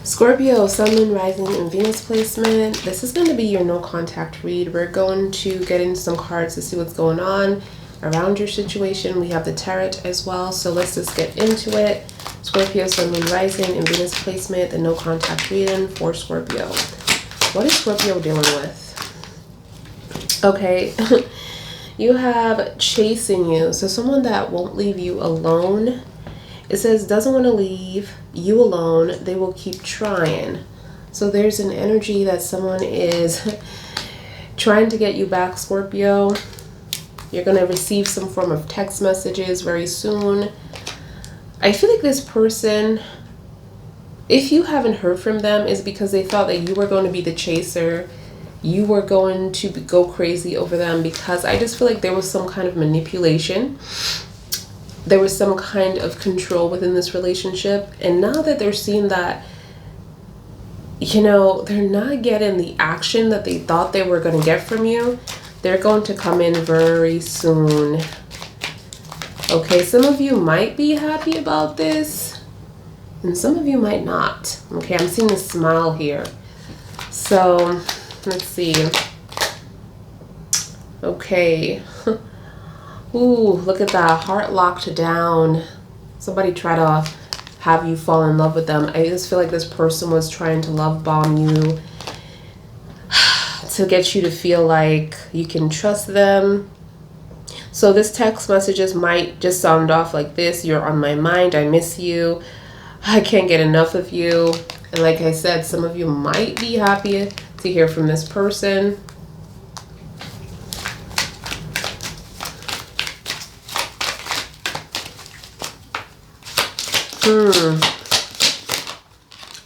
Scorpio, Sun, Moon, Rising, and Venus placement. This is going to be your no contact read. We're going to get into some cards to see what's going on around your situation. We have the tarot as well, so let's just get into it. Scorpio, Sun, Moon, Rising, and Venus placement, the no contact reading for Scorpio. What is Scorpio dealing with? Okay, you have chasing you, so someone that won't leave you alone. It says doesn't want to leave you alone. They will keep trying. So there's an energy that someone is trying to get you back, Scorpio. You're going to receive some form of text messages very soon. I feel like this person, if you haven't heard from them, is because they thought that you were going to be the chaser. You were going to go crazy over them, because I just feel like there was some kind of manipulation. There was some kind of control within this relationship. And now that they're seeing that, you know, they're not getting the action that they thought they were going to get from you, they're going to come in very soon. Okay, some of you might be happy about this, and some of you might not. Okay, I'm seeing a smile here. So, let's see. Okay. Ooh, look at that. Heart locked down. Somebody try to have you fall in love with them. I just feel like this person was trying to love bomb you to get you to feel like you can trust them. So this text messages might just sound off like this. You're on my mind. I miss you. I can't get enough of you. And like I said, some of you might be happy to hear from this person.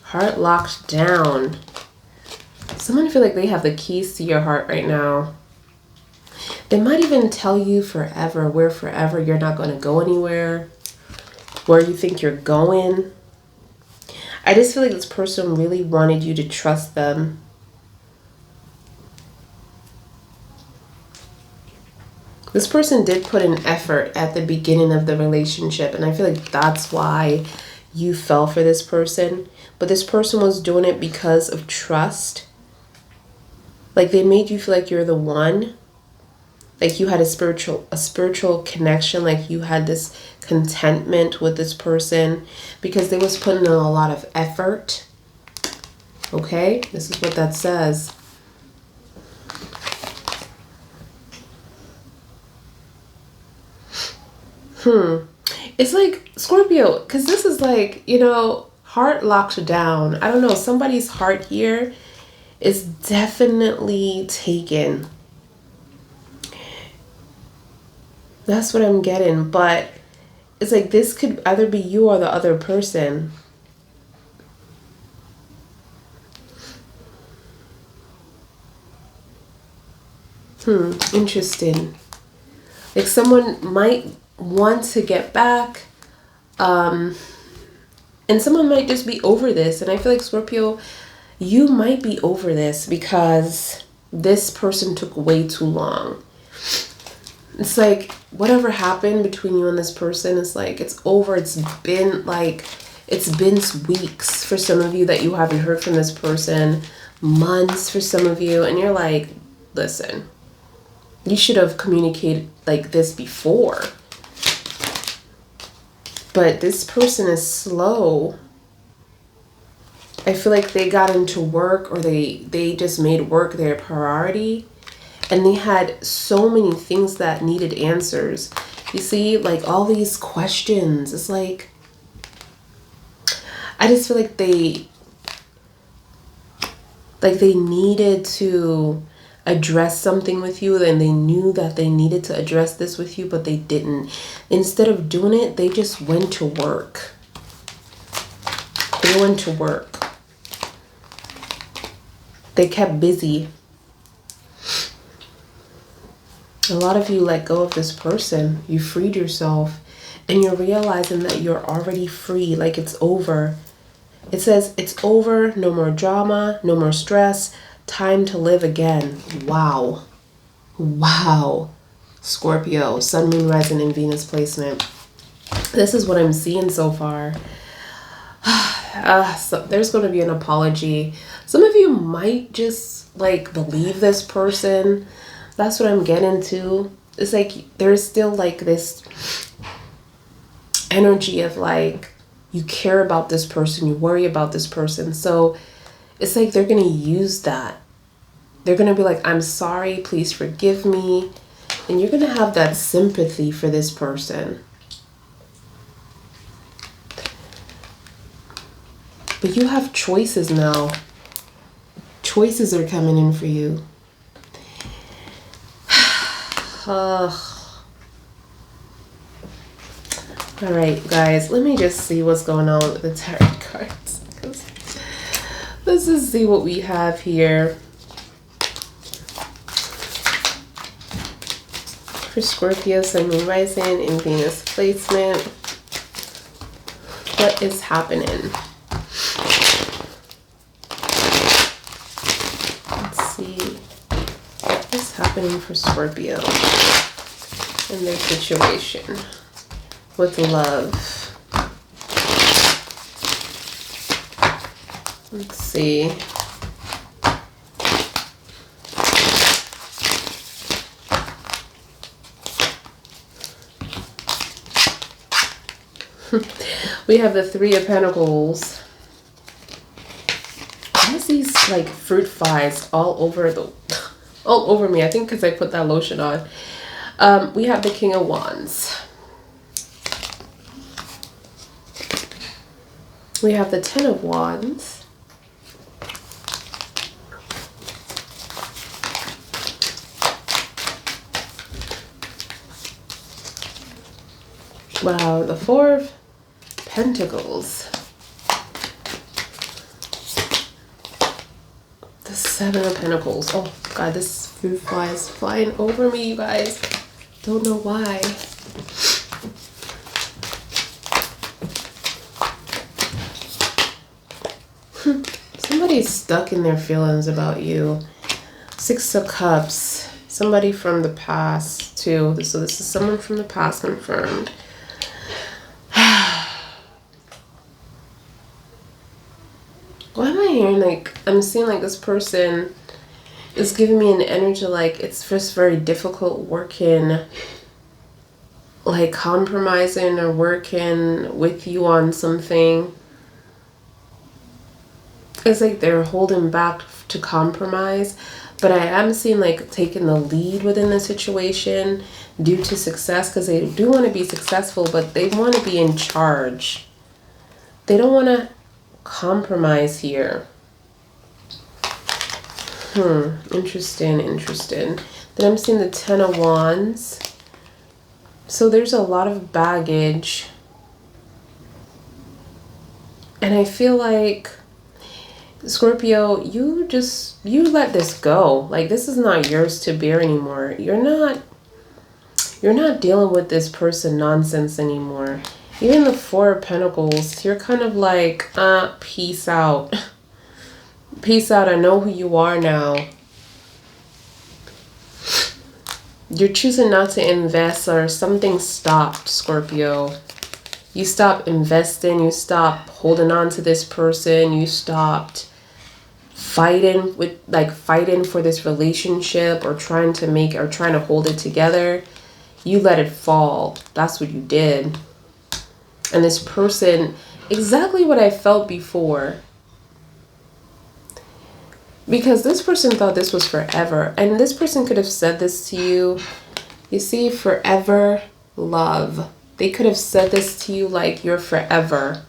Heart locked down. Someone feel like they have the keys to your heart right now. They might even tell you forever, where forever, you're not going to go anywhere, where you think you're going. I just feel like this person really wanted you to trust them. This person did put an effort at the beginning of the relationship, and I feel like that's why you fell for this person. But this person was doing it because of trust. Like, they made you feel like you're the one. Like you had a spiritual connection, like you had this contentment with this person because they was putting in a lot of effort. Okay, this is what that says. It's like Scorpio, because this is like, you know, heart locked down. I don't know, somebody's heart here is definitely taken. That's what I'm getting, but it's like this could either be you or the other person. Interesting. Like someone might want to get back, and someone might just be over this. And I feel like Scorpio, you might be over this because this person took way too long. It's like whatever happened between you and this person is like it's over. It's been weeks for some of you that you haven't heard from this person, months for some of you, and you're like, listen, you should have communicated like this before. But this person is slow. I feel like they got into work, or they just made work their priority. And they had so many things that needed answers. You see, like all these questions. It's like, I just feel like they needed to address something with you, and they knew that they needed to address this with you, but they didn't. Instead of doing it, they just went to work. They went to work. They kept busy. A lot of you let go of this person. You freed yourself, and you're realizing that you're already free. Like it's over. It says it's over. No more drama. No more stress. Time to live again. Wow. Wow. Scorpio, Sun, Moon, Rising, and Venus placement. This is what I'm seeing so far. So there's going to be an apology. Some of you might just like believe this person. That's what I'm getting to. It's like there's still like this energy of like you care about this person, you worry about this person. So it's like they're going to use that. They're going to be like, I'm sorry, please forgive me. And you're going to have that sympathy for this person. But you have choices now. Choices are coming in for you. All right, guys, let me just see what's going on with the tarot cards. Let's just see what we have here. For Scorpio, Sun, Moon, Rising, and Venus placement. What is happening? What's happening for Scorpio in their situation with love? Let's see. We have the Three of Pentacles. Why is these like fruit flies all over me? I think because I put that lotion on. We have the King of Wands. We have the Ten of Wands. Wow, the Four of Pentacles. The Seven of Pentacles. Oh God, this fruit fly is flying over me, you guys. Don't know why. Somebody's stuck in their feelings about you. Six of Cups. Somebody from the past too. So this is someone from the past confirmed. Why am I hearing like, I'm seeing like this person is giving me an energy like it's just very difficult working, like compromising or working with you on something. It's like they're holding back to compromise, but I am seeing like taking the lead within the situation due to success, because they do want to be successful, but they want to be in charge. They don't want to compromise here. Interesting. Then I'm seeing the Ten of Wands. So there's a lot of baggage. And I feel like, Scorpio, you let this go. Like, this is not yours to bear anymore. You're not dealing with this person nonsense anymore. Even the Four of Pentacles, you're kind of like, peace out. Peace out, I know who you are now. You're choosing not to invest, or something stopped, Scorpio. You stopped investing, you stopped holding on to this person, you stopped fighting for this relationship, or trying to hold it together. You let it fall. That's what you did. And this person, exactly what I felt before. Because this person thought this was forever. And this person could have said this to you. You see, forever love. They could have said this to you like you're forever.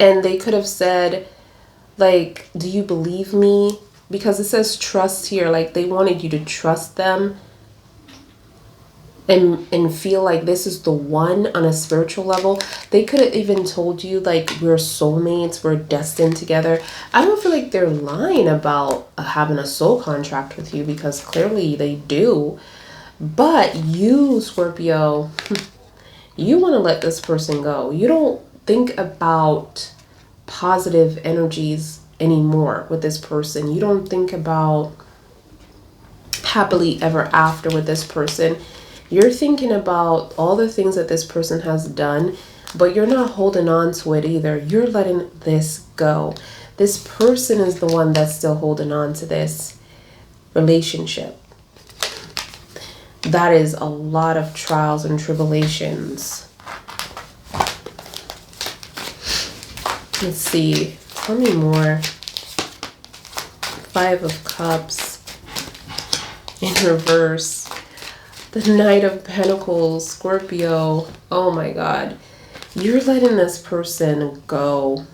And they could have said, like, do you believe me? Because it says trust here. Like, they wanted you to trust them. And feel like this is the one on a spiritual level. They could have even told you like, we're soulmates, we're destined together. I don't feel like they're lying about having a soul contract with you, because clearly they do. But you, Scorpio, you want to let this person go. You don't think about positive energies anymore with this person. You don't think about happily ever after with this person. You're thinking about all the things that this person has done, but you're not holding on to it either. You're letting this go. This person is the one that's still holding on to this relationship. That is a lot of trials and tribulations. Let's see. Tell me more. 5 of Cups in reverse. The Knight of Pentacles, Scorpio. Oh my God. You're letting this person go.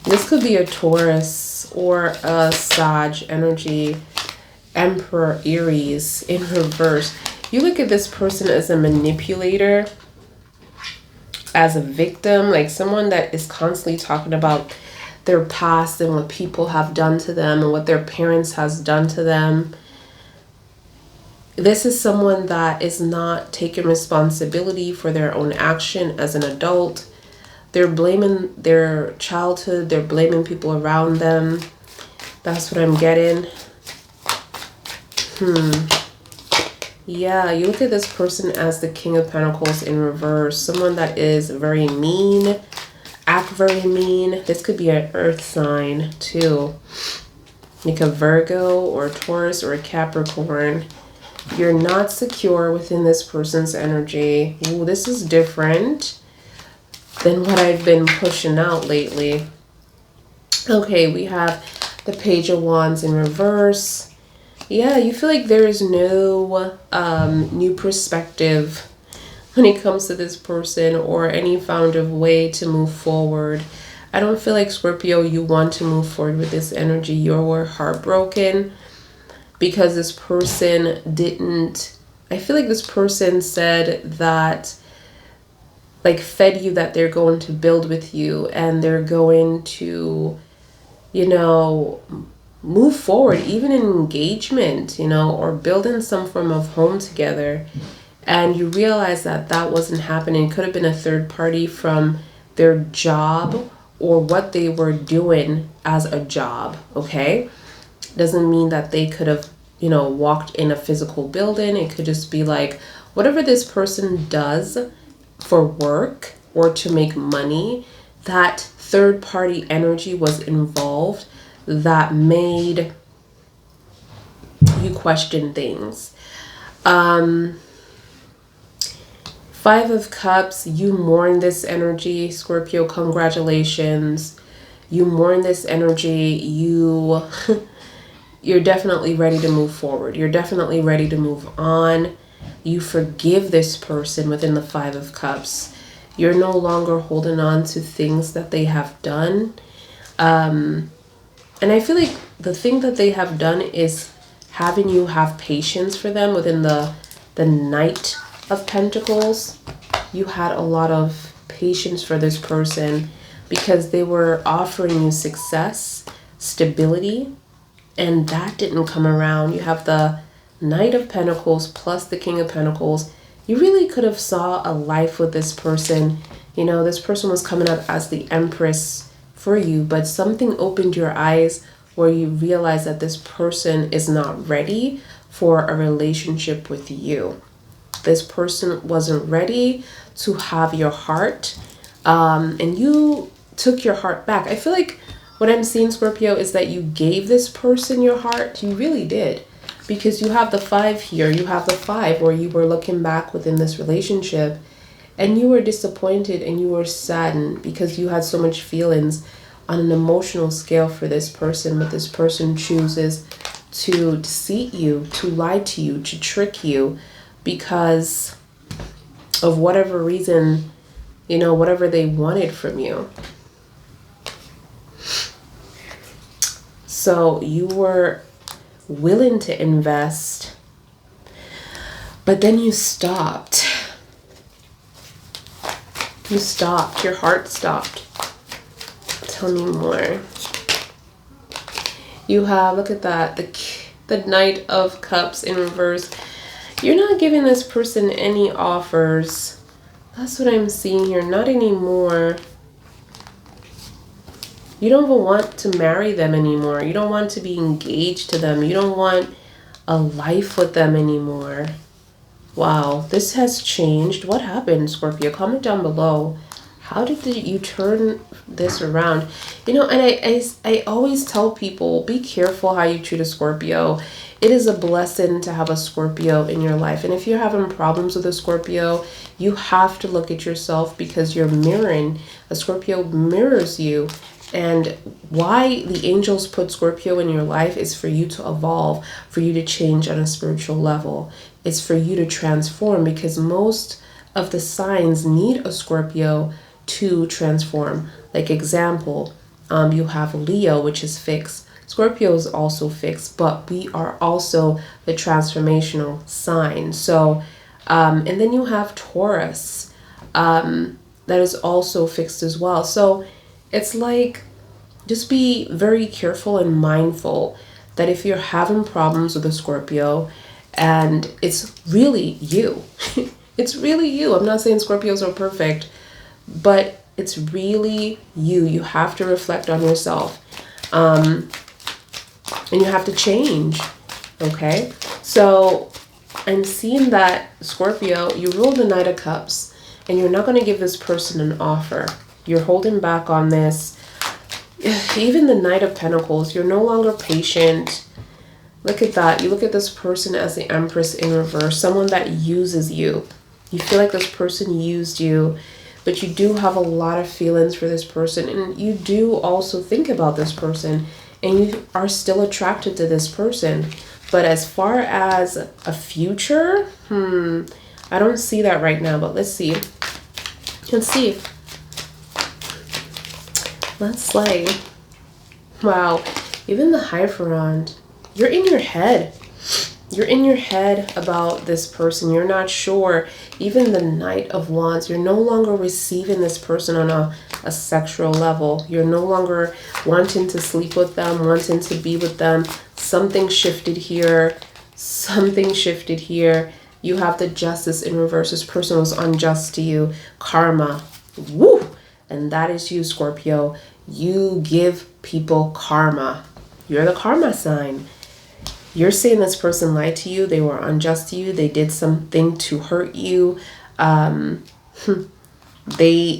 This could be a Taurus or a Sag energy. Emperor, Aries in reverse. You look at this person as a manipulator, as a victim, like someone that is constantly talking about their past and what people have done to them and what their parents has done to them. This is someone that is not taking responsibility for their own action as an adult. They're blaming their childhood. They're blaming people around them. That's what I'm getting. Yeah, you look at this person as the King of Pentacles in reverse. Someone that is very mean, act very mean. This could be an earth sign too. Like a Virgo or a Taurus or a Capricorn. You're not secure within this person's energy. Ooh, this is different than what I've been pushing out lately. Okay, we have the Page of Wands in reverse. Yeah, you feel like there is no new perspective when it comes to this person or any found of way to move forward. I don't feel like, Scorpio, you want to move forward with this energy. You were heartbroken because this person didn't... I feel like this person said that, like, fed you that they're going to build with you and they're going to, you know, move forward, even in engagement, you know, or building some form of home together. And you realize that that wasn't happening. It could have been a third party from their job or what they were doing as a job, okay? Doesn't mean that they could have, you know, walked in a physical building. It could just be like whatever this person does for work or to make money, that third party energy was involved that made you question things. 5 of Cups, you mourn this energy, Scorpio, congratulations. You mourn this energy. You're definitely ready to move forward. You're definitely ready to move on. You forgive this person within the 5 of Cups. You're no longer holding on to things that they have done. And I feel like the thing that they have done is having you have patience for them within the Knight of Pentacles. You had a lot of patience for this person because they were offering you success, stability, and that didn't come around. You have the Knight of Pentacles plus the King of Pentacles. You really could have saw a life with this person. You know, this person was coming up as the Empress for you, but something opened your eyes where you realize that this person is not ready for a relationship with you. This person wasn't ready to have your heart, and you took your heart back. I feel like what I'm seeing, Scorpio, is that you gave this person your heart. You really did, because you have the 5 here. You have the 5 where you were looking back within this relationship and you were disappointed and you were saddened because you had so much feelings on an emotional scale for this person, but this person chooses to deceive you, to lie to you, to trick you because of whatever reason, you know, whatever they wanted from you. So you were willing to invest, but then you stopped. You stopped. Your heart stopped. Tell me more. You have, look at that, the Knight of Cups in reverse. You're not giving this person any offers. That's what I'm seeing here. Not anymore. You don't even want to marry them anymore. You don't want to be engaged to them. You don't want a life with them anymore. Wow, this has changed. What happened, Scorpio? Comment down below. How did you turn this around? You know, and I always tell people, be careful how you treat a Scorpio. It is a blessing to have a Scorpio in your life. And if you're having problems with a Scorpio, you have to look at yourself, because you're mirroring. A Scorpio mirrors you. And why the angels put Scorpio in your life is for you to evolve, for you to change on a spiritual level. It's for you to transform, because most of the signs need a Scorpio to transform. Like example, you have Leo, which is fixed. Scorpio is also fixed, but we are also the transformational sign. So, and then you have Taurus, that is also fixed as well. So it's like, just be very careful and mindful that if you're having problems with a Scorpio, and it's really you, it's really you. I'm not saying Scorpios are perfect, but it's really you. You have to reflect on yourself. And you have to change. Okay? So I'm seeing that, Scorpio, you rule the Knight of Cups, and you're not going to give this person an offer. You're holding back on this. Even the Knight of Pentacles, you're no longer patient. Look at that. You look at this person as the Empress in reverse, someone that uses you. You feel like this person used you, but you do have a lot of feelings for this person, and you do also think about this person, and you are still attracted to this person. But as far as a future, I don't see that right now, but let's see. Let's see. Let's slay. Wow. Even the Hierophant. You're in your head. You're in your head about this person. You're not sure. Even the Knight of Wands. You're no longer receiving this person on a sexual level. You're no longer wanting to sleep with them, wanting to be with them. Something shifted here. Something shifted here. You have the Justice in reverse. This person was unjust to you. Karma. Woo! And that is you, Scorpio. You give people karma. You're the karma sign. You're saying this person lied to you. They were unjust to you. They did something to hurt you. They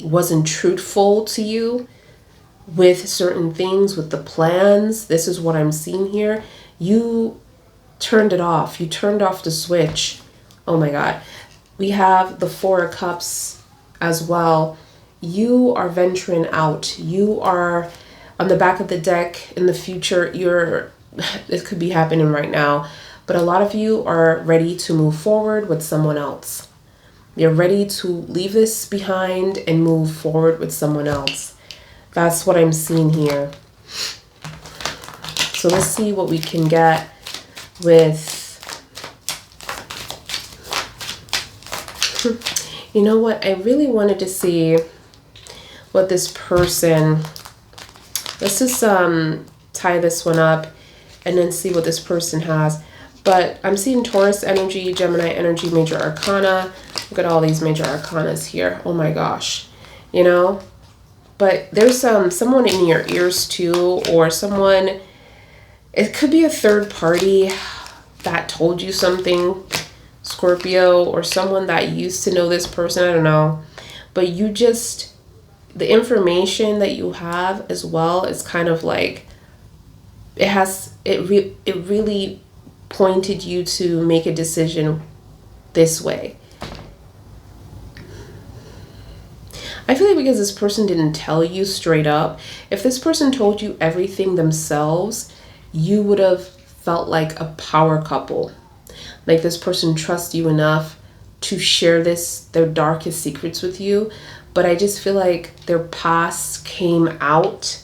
wasn't truthful to you with certain things, with the plans. This is what I'm seeing here. You turned it off. You turned off the switch. Oh my God. We have the Four of Cups as well. You are venturing out. You are on the back of the deck in the future. It could be happening right now, but a lot of you are ready to move forward with someone else. You're ready to leave this behind and move forward with someone else. That's what I'm seeing here. So let's see what we can get with... You know what? I really wanted to see what this person... Let's just tie this one up and then see what this person has. But I'm seeing Taurus energy, Gemini energy, major arcana. Look at all these major arcanas here. Oh my gosh. You know? But there's someone in your ears too, or someone... It could be a third party that told you something, Scorpio, or someone that used to know this person. I don't know. But you just... The information that you have as well is kind of like... It really pointed you to make a decision this way. I feel like because this person didn't tell you straight up, if this person told you everything themselves, you would have felt like a power couple. Like this person trusts you enough to share their darkest secrets with you. But I just feel like their past came out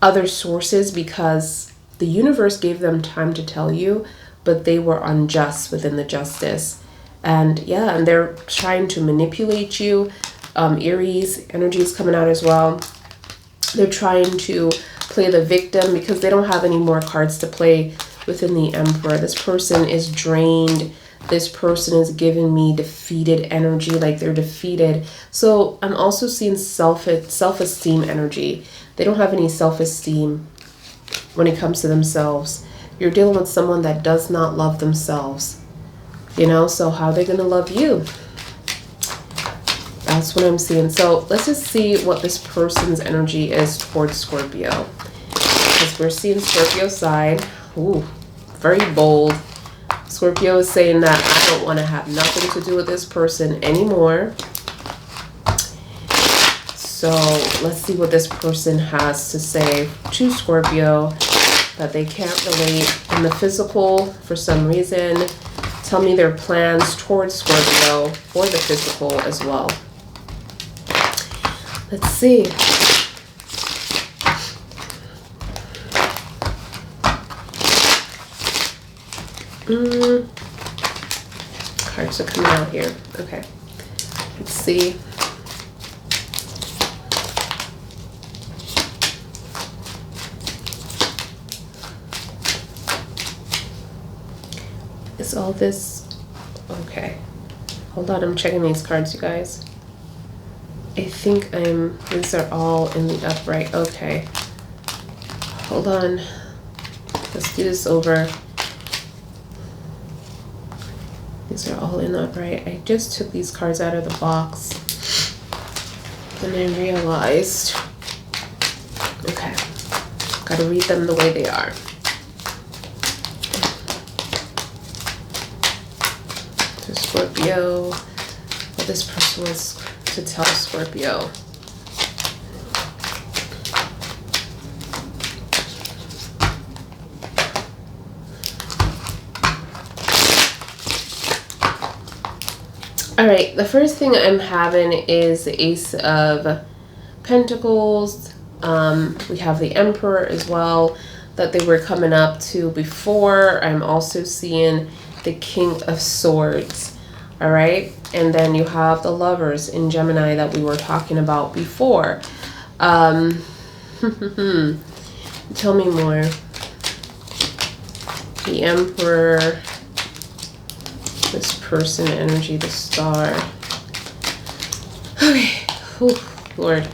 other sources because the universe gave them time to tell you, but they were unjust within the justice. And yeah, and they're trying to manipulate you. Aries energy is coming out as well. They're trying to play the victim because they don't have any more cards to play within the Emperor. This person is drained. This person is giving me defeated energy, like they're defeated. So I'm also seeing self-esteem energy. They don't have any self-esteem when it comes to themselves. You're dealing with someone that does not love themselves. You know, so how are they going to love you? That's what I'm seeing. So let's just see what this person's energy is towards Scorpio. Because we're seeing Scorpio side. Ooh, very bold. Scorpio is saying that I don't want to have nothing to do with this person anymore. So let's see what this person has to say to Scorpio, that they can't relate in the physical for some reason. Tell me their plans towards Scorpio or the physical as well. Let's see. Cards are coming out here. Okay. Let's see. Is all this okay? Hold on, I'm checking these cards, you guys. I think these are all in the upright. Okay. Hold on. Let's do this over. These are all in the upright. I just took these cards out of the box. And I realized, okay, gotta read them the way they are. To Scorpio, what this person wants to tell Scorpio. All right, the first thing I'm having is the Ace of Pentacles. We have the Emperor as well that they were coming up to before. I'm also seeing the King of Swords. All right, and then you have the Lovers in Gemini that we were talking about before. Tell me more. The Emperor. This person energy, the Star. Okay. Ooh, Lord.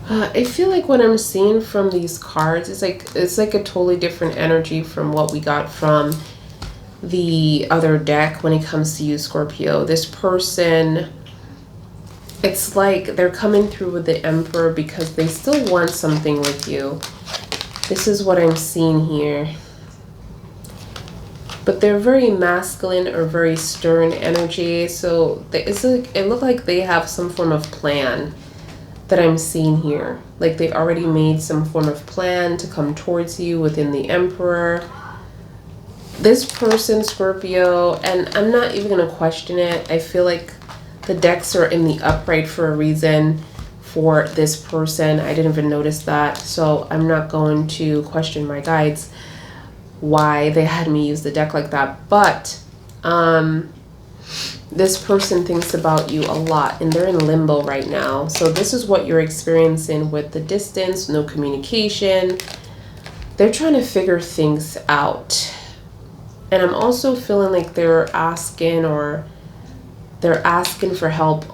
I feel like what I'm seeing from these cards is it's like a totally different energy from what we got from the other deck when it comes to you, Scorpio. This person, it's like they're coming through with the Emperor because they still want something with you. This is what I'm seeing here. But they're very masculine or very stern energy. So it looked like they have some form of plan that I'm seeing here. Like they already made some form of plan to come towards you within the Emperor. This person, Scorpio, and I'm not even going to question it. I feel like the decks are in the upright for a reason for this person. I didn't even notice that. So I'm not going to question my guides why they had me use the deck like that. But this person thinks about you a lot and they're in limbo right now. So this is what you're experiencing with the distance, no communication. They're trying to figure things out. And I'm also feeling like they're asking for help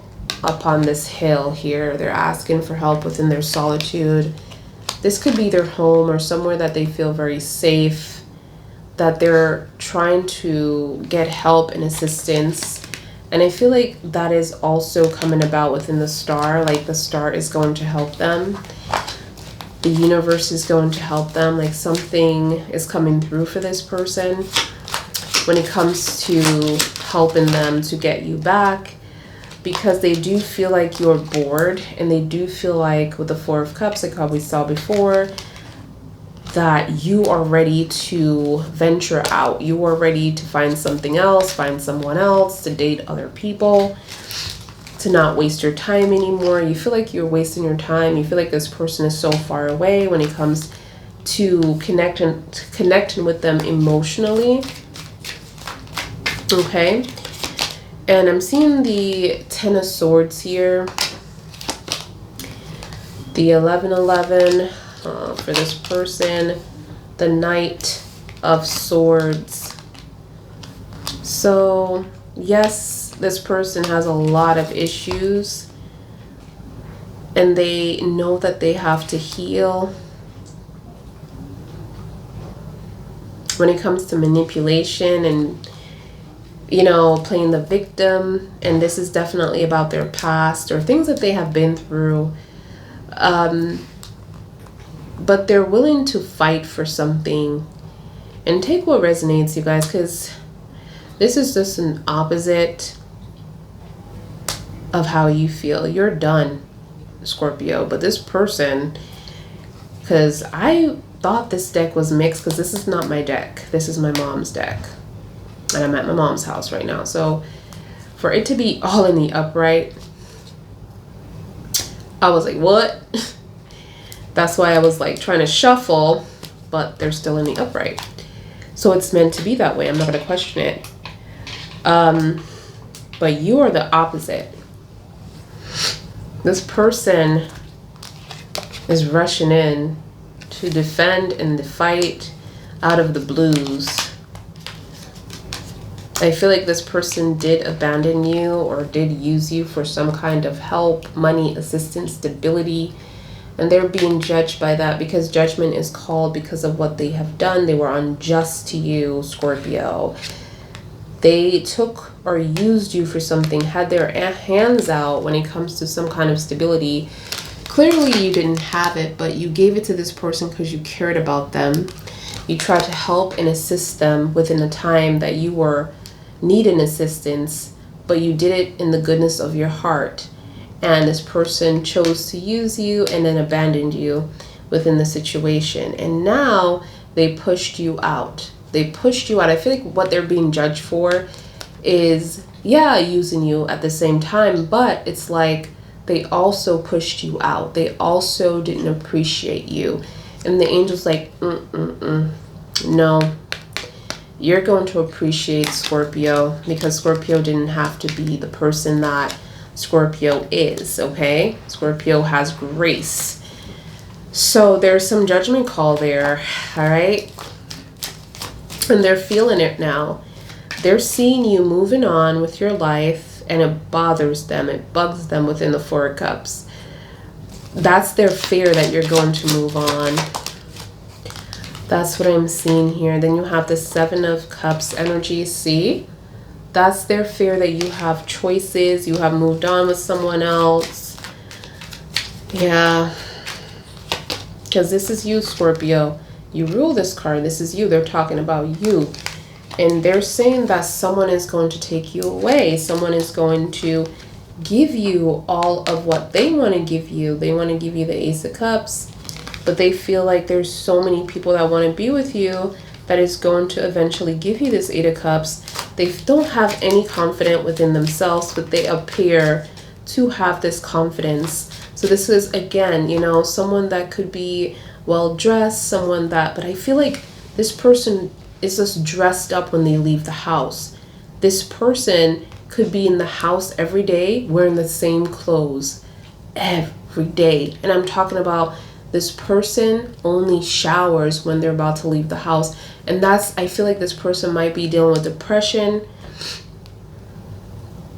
upon this hill here. They're asking for help within their solitude. This could be their home or somewhere that they feel very safe, that they're trying to get help and assistance. And I feel like that is also coming about within the Star. Like the Star is going to help them. The universe is going to help them. Like something is coming through for this person when it comes to helping them to get you back, because they do feel like you're bored, and they do feel like with the Four of Cups, like how we saw before, that you are ready to venture out. You are ready to find something else, find someone else, to date other people, to not waste your time anymore. You feel like you're wasting your time. You feel like this person is so far away when it comes to connecting with them emotionally. Okay, and I'm seeing the Ten of Swords here, the 1111 for this person, the Knight of Swords. So yes, this person has a lot of issues. and they know that they have to heal. When it comes to manipulation and, you know, playing the victim, and this is definitely about their past or things that they have been through. But they're willing to fight for something. And take what resonates, you guys, because this is just an opposite of how you feel. You're done, Scorpio. But this person, because I thought this deck was mixed, because this is not my deck. This is my mom's deck. And I'm at my mom's house right now. So for it to be all in the upright, I was like, what? That's why I was like trying to shuffle, but they're still in the upright. So it's meant to be that way. I'm not going to question it. But you are the opposite. This person is rushing in to defend and to fight out of the blues. I feel like this person did abandon you or did use you for some kind of help, money, assistance, stability. And they're being judged by that because judgment is called because of what they have done. They were unjust to you, Scorpio. They took or used you for something, had their hands out when it comes to some kind of stability. Clearly you didn't have it, but you gave it to this person because you cared about them. You tried to help and assist them within a time that you were needing assistance, but you did it in the goodness of your heart. And this person chose to use you and then abandoned you within the situation. And now they pushed you out. They pushed you out. I feel like what they're being judged for is, yeah, using you at the same time, but it's like they also pushed you out. They also didn't appreciate you. And the angel's like, no, you're going to appreciate Scorpio, because Scorpio didn't have to be the person that Scorpio is, okay? Scorpio has grace. So there's some judgment call there, all right? And they're feeling it now. They're seeing you moving on with your life, and it bothers them. It bugs them within the Four of Cups. That's their fear that you're going to move on. That's what I'm seeing here. Then you have the Seven of Cups energy, see? That's their fear that you have choices. You have moved on with someone else. Yeah. Because this is you, Scorpio. You rule this card. This is you. They're talking about you. And they're saying that someone is going to take you away. Someone is going to give you all of what they want to give you. They want to give you the Ace of Cups. But they feel like there's so many people that want to be with you that is going to eventually give you this Eight of Cups. They don't have any confidence within themselves, but they appear to have this confidence. So this is, again, you know, someone that could be well-dressed, someone that, but I feel like this person is just dressed up when they leave the house. This person could be in the house every day wearing the same clothes every day. And I'm talking about this person only showers when they're about to leave the house. And that's, I feel like this person might be dealing with depression.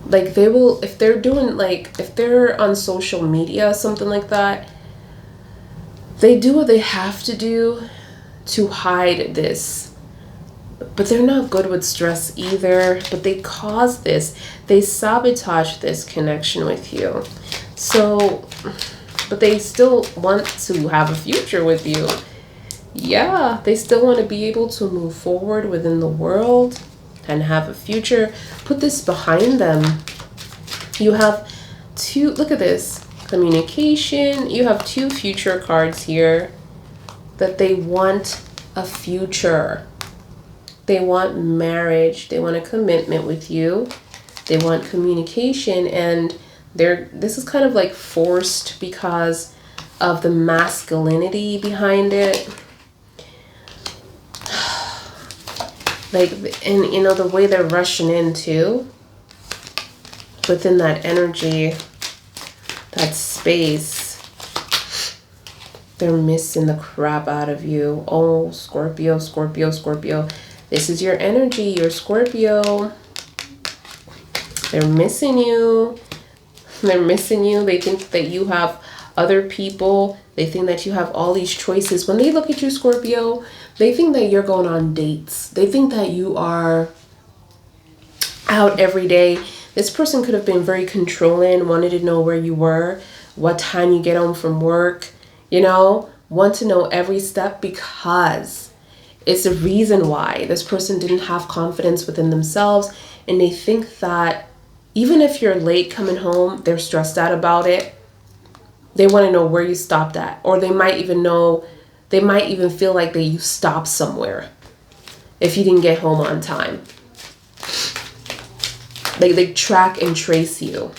Like they will, if they're doing, like, if they're on social media, something like that, they do what they have to do to hide this. But they're not good with stress either. But they cause this. They sabotage this connection with you. So, but they still want to have a future with you. Yeah, they still want to be able to move forward within the world and have a future. Put this behind them. You have two, look at this, communication. You have two future cards here that they want a future. They want marriage. They want a commitment with you. They want communication, and this is kind of like forced because of the masculinity behind it. Like, and you know, the way they're rushing in too, within that energy, that space, they're missing the crap out of you. Oh, Scorpio, Scorpio, Scorpio. This is your energy, you're Scorpio. They're missing you. They're missing you. They think that you have other people, they think that you have all these choices. When they look at you, Scorpio, they think that you're going on dates. They think that you are out every day. This person could have been very controlling, wanted to know where you were, what time you get home from work, you know, want to know every step, because it's a reason why this person didn't have confidence within themselves. And they think that even if you're late coming home, they're stressed out about it. They want to know where you stopped at, or they might even feel like that you stopped somewhere if you didn't get home on time. They track and trace you.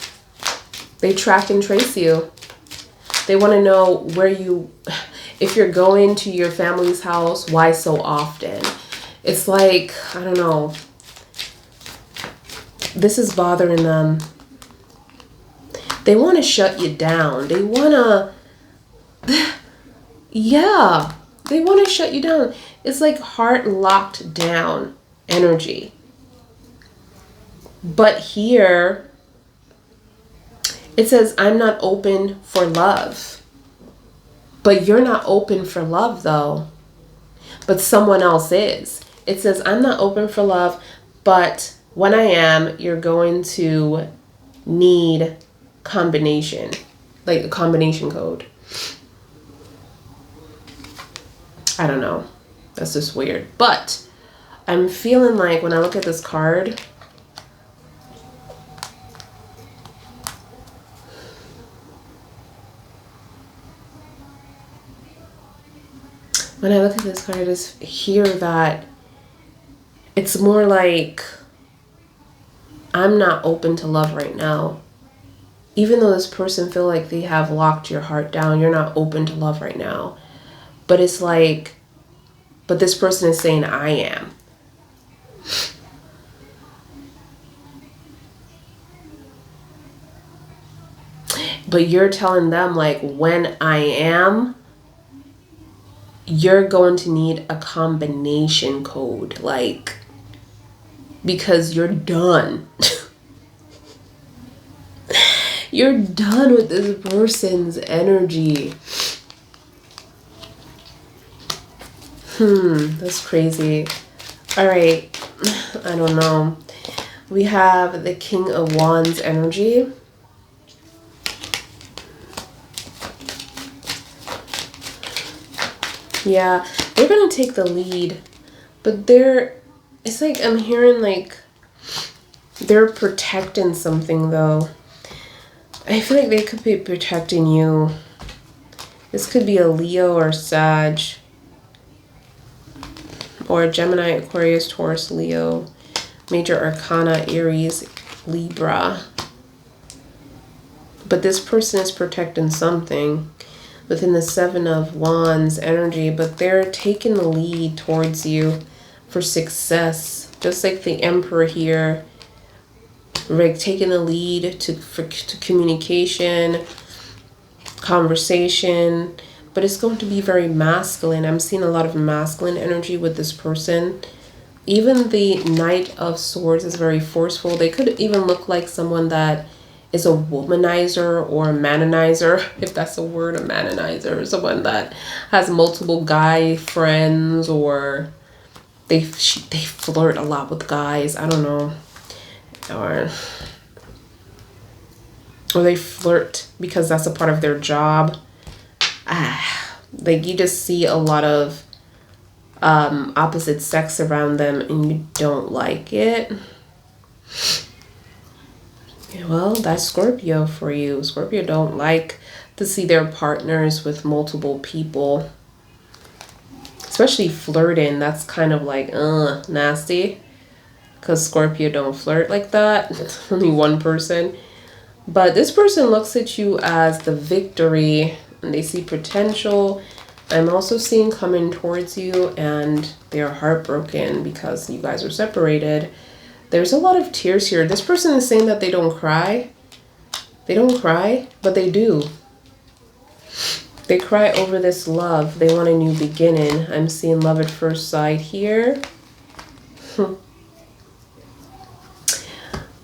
They track and trace you. They want to know if you're going to your family's house, why so often? It's like, I don't know. This is bothering them. They want to shut you down. They want to, yeah, they want to shut you down. It's like heart locked down energy. But here, it says, I'm not open for love. But you're not open for love, though. But someone else is. It says, I'm not open for love, but when I am, you're going to need combination, like a combination code. I don't know. That's just weird. But I'm feeling like when I look at this card, I just hear that it's more like I'm not open to love right now. Even though this person feel like they have locked your heart down, you're not open to love right now. But it's like, but this person is saying I am. But you're telling them like, when I am, you're going to need a combination code, like, because you're done. You're done with this person's energy. That's crazy. All right, I don't know. We have the King of Wands energy. Yeah, they're gonna take the lead, but it's like I'm hearing like they're protecting something though. I feel like they could be protecting you. This could be a Leo or Sag, or Gemini, Aquarius, Taurus, Leo, Major Arcana, Aries, Libra. But this person is protecting something within the Seven of Wands energy, but they're taking the lead towards you for success. Just like the Emperor here, like taking the lead to communication, conversation, but it's going to be very masculine. I'm seeing a lot of masculine energy with this person. Even the Knight of Swords is very forceful. They could even look like someone that is a womanizer or a manonizer, if that's a word, a manonizer, someone that has multiple guy friends, or they flirt a lot with guys. I don't know, or they flirt because that's a part of their job. Like you just see a lot of opposite sex around them, and you don't like it. Well, that's Scorpio for you. Scorpio don't like to see their partners with multiple people. Especially flirting. That's kind of like, nasty. Because Scorpio don't flirt like that. It's only one person. But this person looks at you as the victory. And they see potential. I'm also seeing coming towards you. And they're heartbroken because you guys are separated. There's a lot of tears here. This person is saying that they don't cry. They don't cry, but they do. They cry over this love. They want a new beginning. I'm seeing love at first sight here.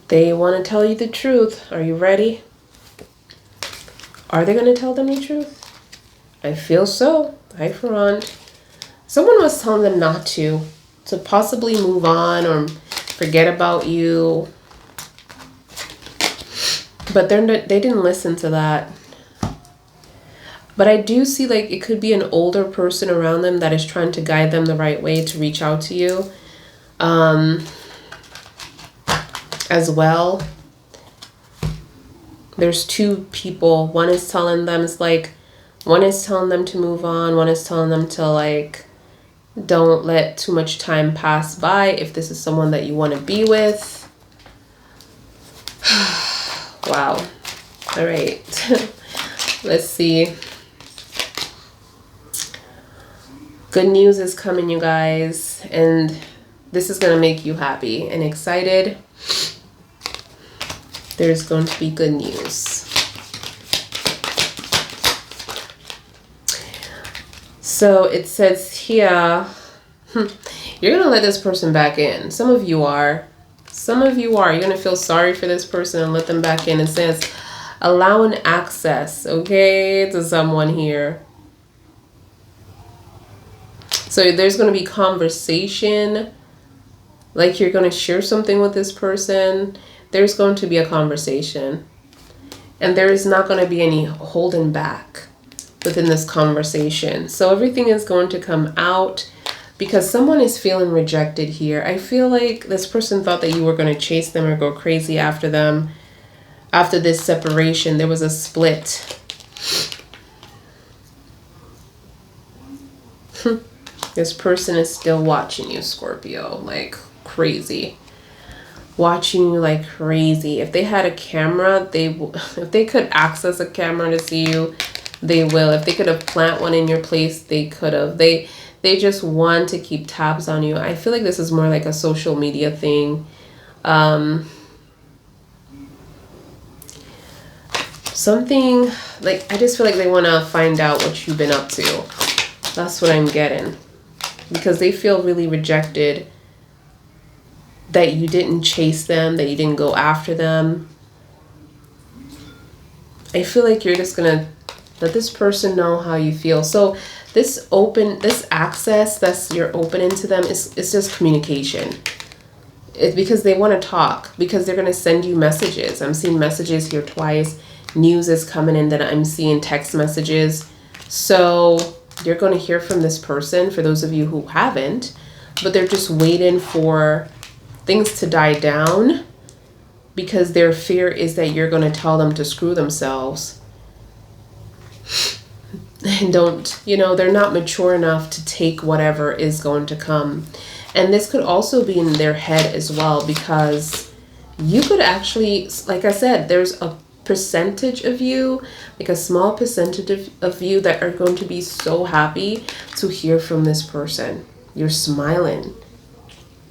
They want to tell you the truth. Are you ready? Are they going to tell them the truth? I feel so. High front. Someone was telling them not to possibly move on or forget about you. But they didn't listen to that. But I do see like it could be an older person around them that is trying to guide them the right way to reach out to you. As well. There's two people. One is telling them to move on. One is telling them to like, don't let too much time pass by if this is someone that you want to be with. Wow. All right. Let's see. Good news is coming, you guys. And this is going to make you happy and excited. There's going to be good news. So it says here, you're going to let this person back in. Some of you are. You're going to feel sorry for this person and let them back in. It says, allowing access, okay, to someone here. So there's going to be conversation. Like you're going to share something with this person. There's going to be a conversation. And there is not going to be any holding back within this conversation. So everything is going to come out because someone is feeling rejected here. I feel like this person thought that you were going to chase them or go crazy after them. After this separation, there was a split. This person is still watching you, Scorpio, like crazy. Watching you like crazy. If they had a camera, if they could access a camera to see you, they will. If they could have planted one in your place, they could have. They just want to keep tabs on you. I feel like this is more like a social media thing. Something like, I just feel like they want to find out what you've been up to. That's what I'm getting. Because they feel really rejected. That you didn't chase them, that you didn't go after them. I feel like you're just gonna let this person know how you feel. So this access that's you're opening to them it's just communication. It's because they want to talk, because they're gonna send you messages. I'm seeing messages here twice. News is coming in, that I'm seeing text messages. So you're gonna hear from this person, for those of you who haven't, but they're just waiting for things to die down because their fear is that you're going to tell them to screw themselves. And they're not mature enough to take whatever is going to come. And this could also be in their head as well, because you could actually, like I said, there's a percentage of you, like a small percentage of you that are going to be so happy to hear from this person. You're smiling.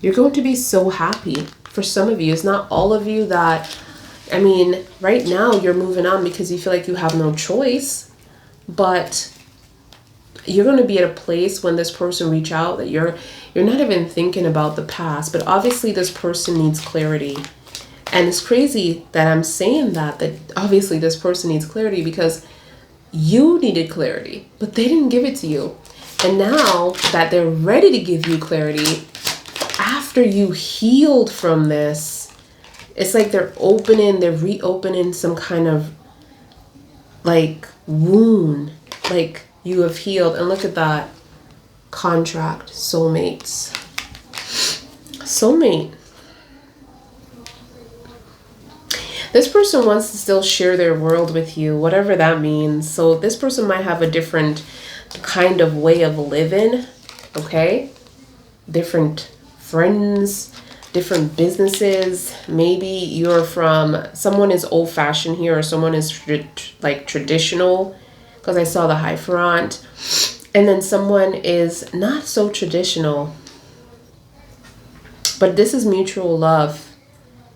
You're going to be so happy. For some of you, it's not all of you that, right now you're moving on because you feel like you have no choice, but you're going to be at a place when this person reach out that you're not even thinking about the past, but obviously this person needs clarity. And it's crazy that I'm saying that obviously this person needs clarity because you needed clarity, but they didn't give it to you. And now that they're ready to give you clarity, after you healed from this, it's like they're reopening some kind of like wound, like you have healed. And look at that contract, soulmates. Soulmate. This person wants to still share their world with you, whatever that means. So this person might have a different kind of way of living, okay? Different friends, different businesses. Maybe someone is old-fashioned here, or someone is like traditional, because I saw the high front. And then someone is not so traditional. But this is mutual love.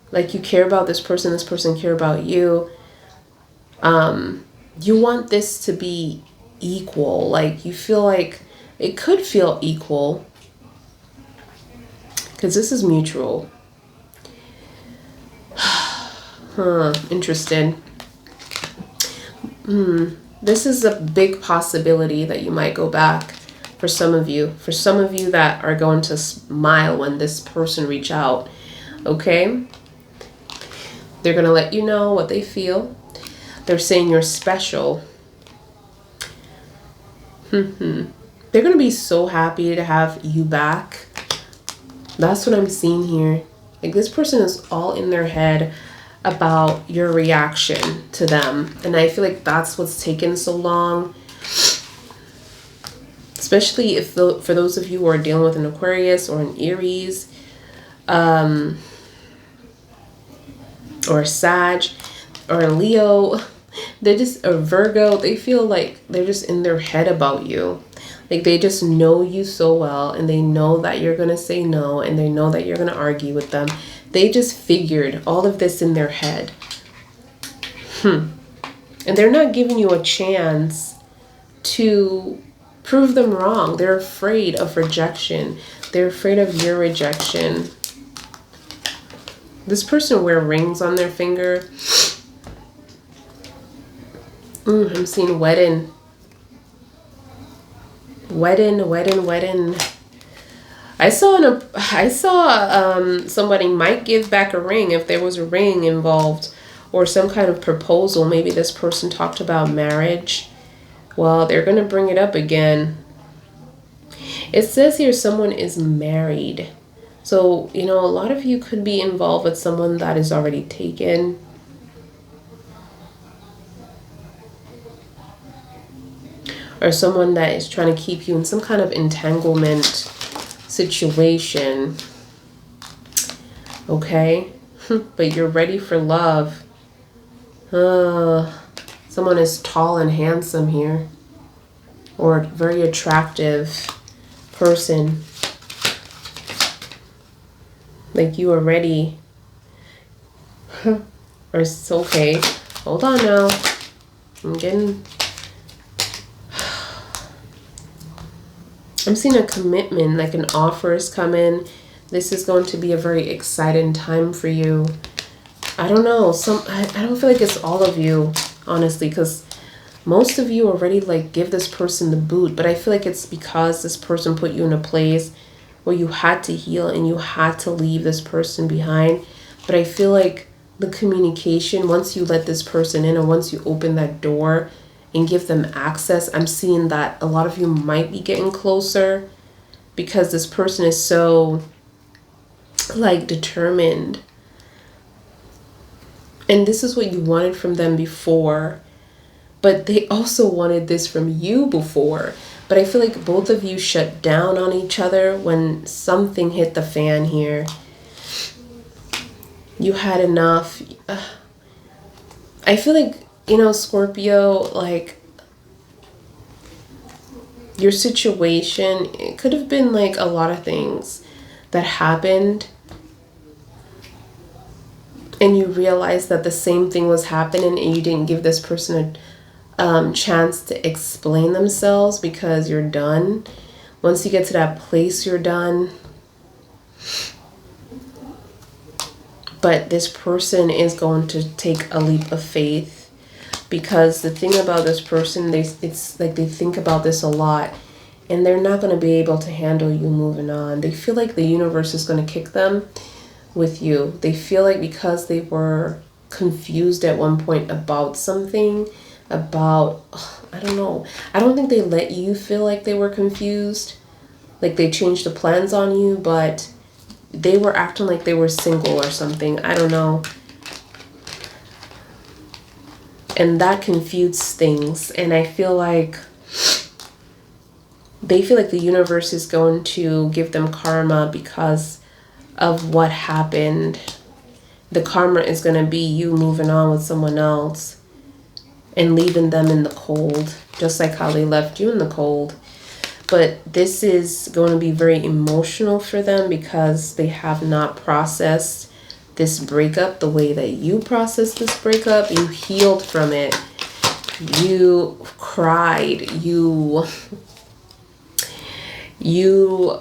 Like you care about this person care about you. You want this to be equal. Like you feel like it could feel equal. Because this is mutual. Interesting. This is a big possibility that you might go back for some of you. For some of you that are going to smile when this person reach out, okay? They're going to let you know what they feel. They're saying you're special. They're going to be so happy to have you back. That's what I'm seeing here. Like, this person is all in their head about your reaction to them. And I feel like that's what's taken so long. Especially if for those of you who are dealing with an Aquarius or an Aries, or a Sag, or a Leo. They're just a Virgo. They feel like they're just in their head about you. Like, they just know you so well, and they know that you're going to say no, and they know that you're going to argue with them. They just figured all of this in their head. And they're not giving you a chance to prove them wrong. They're afraid of rejection. They're afraid of your rejection. This person wear rings on their finger. I'm seeing wedding. Wedding. I saw somebody might give back a ring if there was a ring involved, or some kind of proposal. Maybe this person talked about marriage. Well, they're going to bring it up again. It says here someone is married. So, a lot of you could be involved with someone that is already taken. Or someone that is trying to keep you in some kind of entanglement situation. Okay? But you're ready for love. Someone is tall and handsome here. Or very attractive person. Like, you are ready. Or it's okay. Hold on now. I'm seeing a commitment, like an offer is coming. This is going to be a very exciting time for you. I don't know. I don't feel like it's all of you, honestly, because most of you already like give this person the boot. But I feel like it's because this person put you in a place where you had to heal and you had to leave this person behind. But I feel like the communication, once you let this person in, or once you open that door and give them access, I'm seeing that a lot of you might be getting closer, because this person is so like determined. And this is what you wanted from them before, but they also wanted this from you before. But I feel like both of you shut down on each other when something hit the fan here. You had enough. I feel like, Scorpio, like, your situation, it could have been like a lot of things that happened, and you realized that the same thing was happening, and you didn't give this person a chance to explain themselves because you're done. Once you get to that place, you're done. But this person is going to take a leap of faith, because the thing about this person, it's like they think about this a lot, and they're not going to be able to handle you moving on. They feel like the universe is going to kick them with you. They feel like because they were confused at one point about something, I don't know. I don't think they let you feel like they were confused. Like they changed the plans on you, but they were acting like they were single or something. I don't know. And that confused things. And I feel like they feel like the universe is going to give them karma because of what happened. The karma is going to be you moving on with someone else and leaving them in the cold, just like how they left you in the cold. But this is going to be very emotional for them because they have not processed this breakup the way that you processed this breakup. You healed from it. You cried. You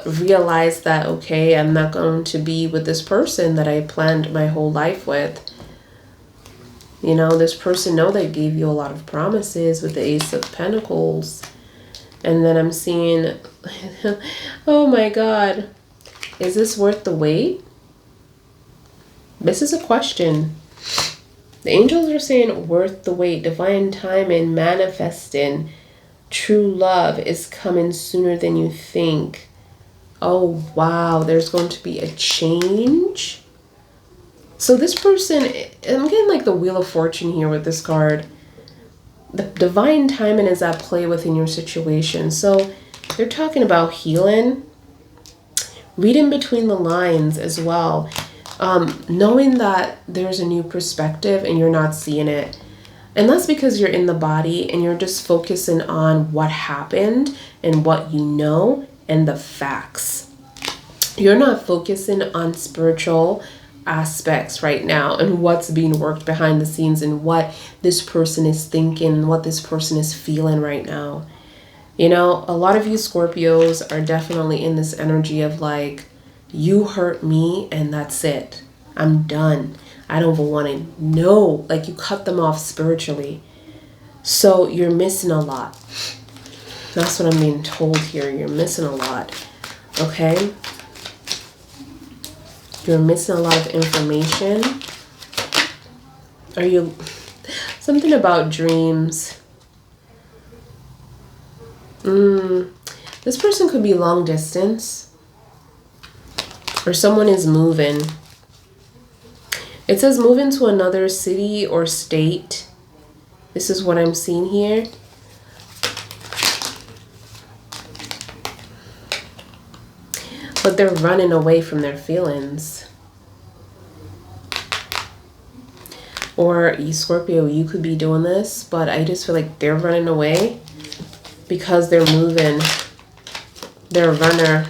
realized that, okay, I'm not going to be with this person that I planned my whole life with. You know, this person know they gave you a lot of promises with the Ace of Pentacles. And then I'm seeing, oh my God, is this worth the wait? This is a question. The angels are saying worth the wait, divine timing, manifesting, true love is coming sooner than you think. Oh, wow, there's going to be a change. So this person, I'm getting like the Wheel of Fortune here with this card. The divine timing is at play within your situation. So they're talking about healing, reading between the lines as well. Knowing that there's a new perspective and you're not seeing it. And that's because you're in the body and you're just focusing on what happened and what you know and the facts. You're not focusing on spiritual aspects right now and what's being worked behind the scenes and what this person is thinking, what this person is feeling right now. You know, a lot of you Scorpios are definitely in this energy of like, you hurt me and that's it. I'm done. I don't even want to know. Like, you cut them off spiritually. So you're missing a lot. That's what I'm being told here. You're missing a lot. Okay? You're missing a lot of information. Are you... Something about dreams. This person could be long distance. Or someone is moving. It says moving to another city or state. This is what I'm seeing here. But they're running away from their feelings. Or you Scorpio, you could be doing this, but I just feel like they're running away because they're moving. They're a runner.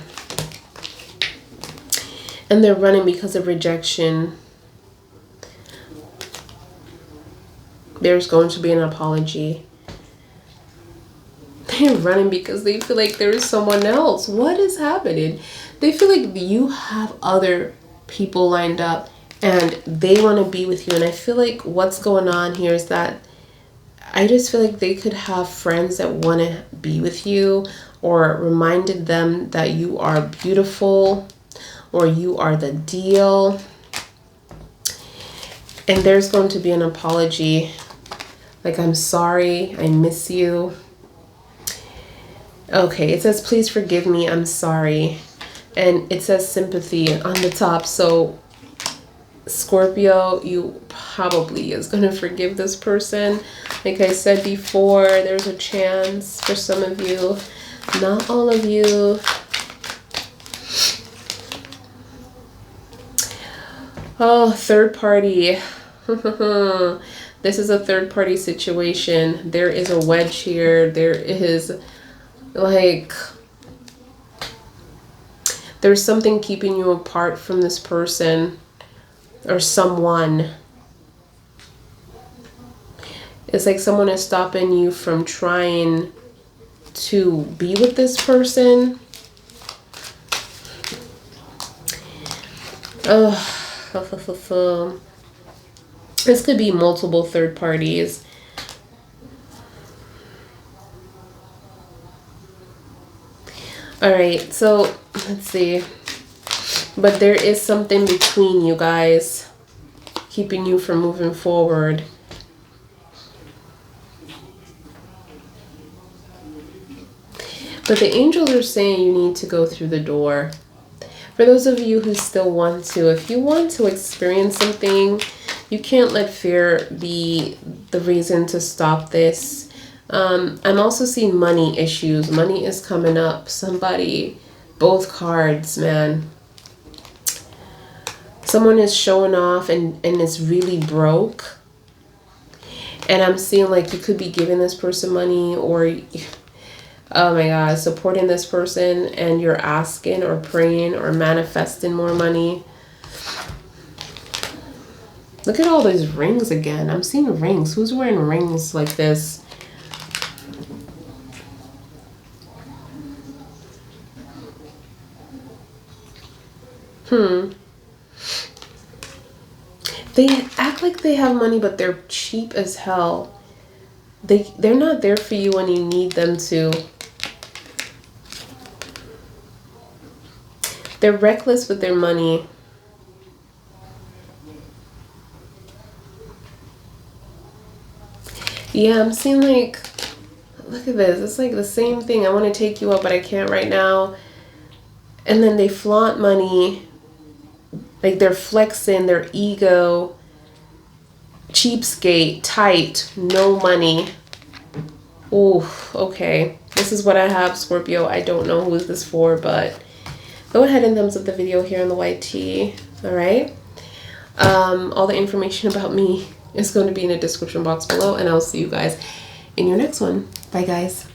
And they're running because of rejection. There's going to be an apology. They're running because they feel like there is someone else. What is happening? They feel like you have other people lined up and they want to be with you. And I feel like what's going on here is that I just feel like they could have friends that want to be with you or reminded them that you are beautiful or you are the deal. And there's going to be an apology. Like, I'm sorry, I miss you. Okay, it says, please forgive me, I'm sorry. And it says sympathy on the top. So Scorpio, you probably is going to forgive this person. Like I said before, there's a chance for some of you. Not all of you. Oh, third party. This is a third party situation. There is a wedge here. There is like, there's something keeping you apart from this person or someone. It's like someone is stopping you from trying to be with this person. Oh, this could be multiple third parties. All right, so let's see. But there is something between you guys keeping you from moving forward. But the angels are saying you need to go through the door. For those of you who still want to, if you want to experience something, you can't let fear be the reason to stop this. I'm also seeing money issues. Money is coming up. Somebody, both cards, man. Someone is showing off and is really broke. And I'm seeing like you could be giving this person money or... Oh my God, supporting this person and you're asking or praying or manifesting more money. Look at all those rings again. I'm seeing rings. Who's wearing rings like this? They act like they have money, but they're cheap as hell. They're not there for you when you need them to. They're reckless with their money. Yeah, I'm seeing like, look at this. It's like the same thing. I want to take you up, but I can't right now. And then they flaunt money. Like they're flexing their ego. Cheapskate, tight, no money. Oof, okay. This is what I have, Scorpio. I don't know who is this for, but go ahead and thumbs up the video here on the YT. All right. All the information about me is going to be in the description box below, and I'll see you guys in your next one. Bye, guys.